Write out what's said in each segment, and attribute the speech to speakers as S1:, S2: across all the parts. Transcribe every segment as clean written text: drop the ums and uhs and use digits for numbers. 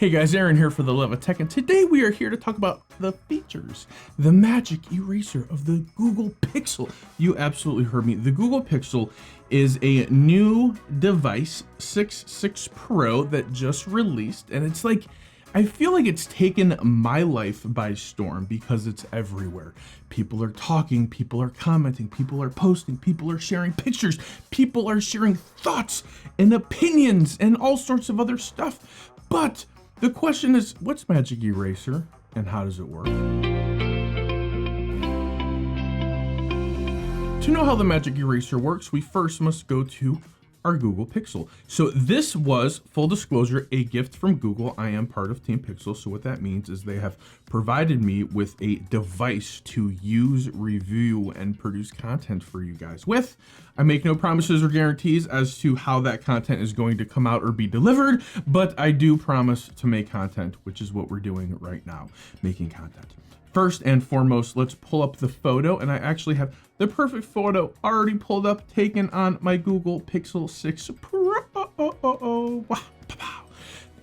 S1: Hey guys, Aaron here for the Love of Tech, and today we are here to talk about the features, the magic eraser of the Google Pixel. You absolutely heard me. The Google Pixel is a new device, 6 Pro, that just released, and it's like, I feel like it's taken my life by storm because it's everywhere. People are talking, people are commenting, people are posting, people are sharing pictures, people are sharing thoughts and opinions and all sorts of other stuff. But the question is, what's Magic Eraser and how does it work? To know how the Magic Eraser works, we first must go to our Google Pixel. So this was, full disclosure, a gift from Google. I am part of Team Pixel, so what that means is they have provided me with a device to use, review, and produce content for you guys with. I make no promises or guarantees as to how that content is going to come out or be delivered, but I do promise to make content, which is what we're doing right now, making content. First and foremost, let's pull up the photo, and I actually have the perfect photo already pulled up, taken on my Google Pixel 6 Pro.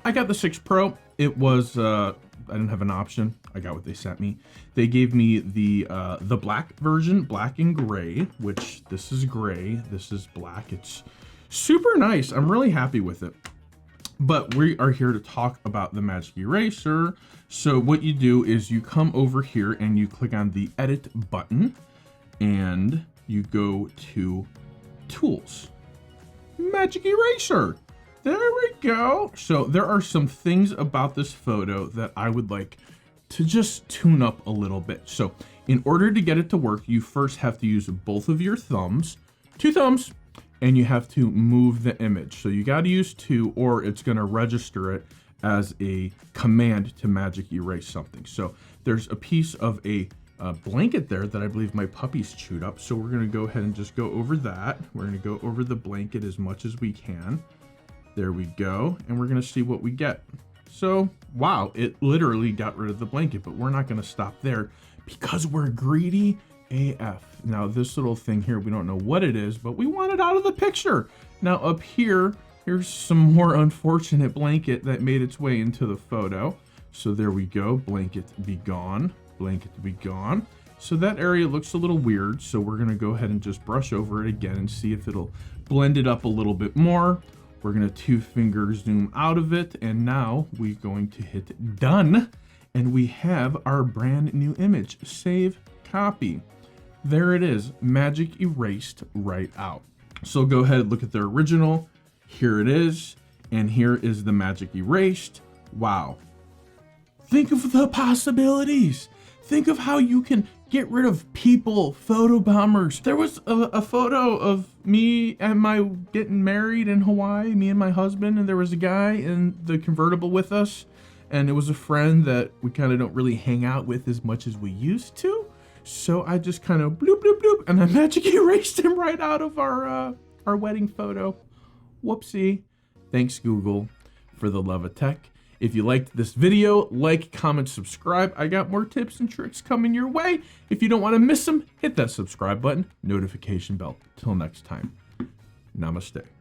S1: I got the 6 Pro. It was, I didn't have an option. I got what they sent me. They gave me the black version, black and gray, which this is gray, this is black. It's super nice. I'm really happy with it. But we are here to talk about the Magic Eraser. So what you do is you come over here and you click on the edit button and you go to tools, Magic Eraser. There we go. So there are some things about this photo that I would like to just tune up a little bit. So in order to get it to work, you first have to use both of your thumbs, 2 thumbs, and you have to move the image. So you got to use 2 or it's going to register it as a command to Magic Erase something. So there's a piece of a blanket there that I believe my puppies chewed up. So we're going to go ahead and just go over that. We're going to go over the blanket as much as we can. There we go. And we're going to see what we get. So, wow, it literally got rid of the blanket, but we're not going to stop there because we're greedy AF. Now this little thing here, we don't know what it is, but we want it out of the picture. Now up here, here's some more unfortunate blanket that made its way into the photo. So there we go, blanket be gone, blanket be gone. So that area looks a little weird. So we're gonna go ahead and just brush over it again and see if it'll blend it up a little bit more. We're gonna 2-finger zoom out of it. And now we're going to hit done. And we have our brand new image, save copy. There it is, magic erased right out. So go ahead, look at the original. Here it is, and here is the magic erased. Wow. Think of the possibilities. Think of how you can get rid of people, photo bombers. There was a photo of me and my getting married in Hawaii, me and my husband, and there was a guy in the convertible with us, and it was a friend that we kind of don't really hang out with as much as we used to. So I just kind of bloop, bloop, bloop, and I magic erased him right out of our wedding photo. Whoopsie. Thanks, Google, for the love of tech. If you liked this video, like, comment, subscribe. I got more tips and tricks coming your way. If you don't want to miss them, hit that subscribe button, notification bell. Till next time, namaste.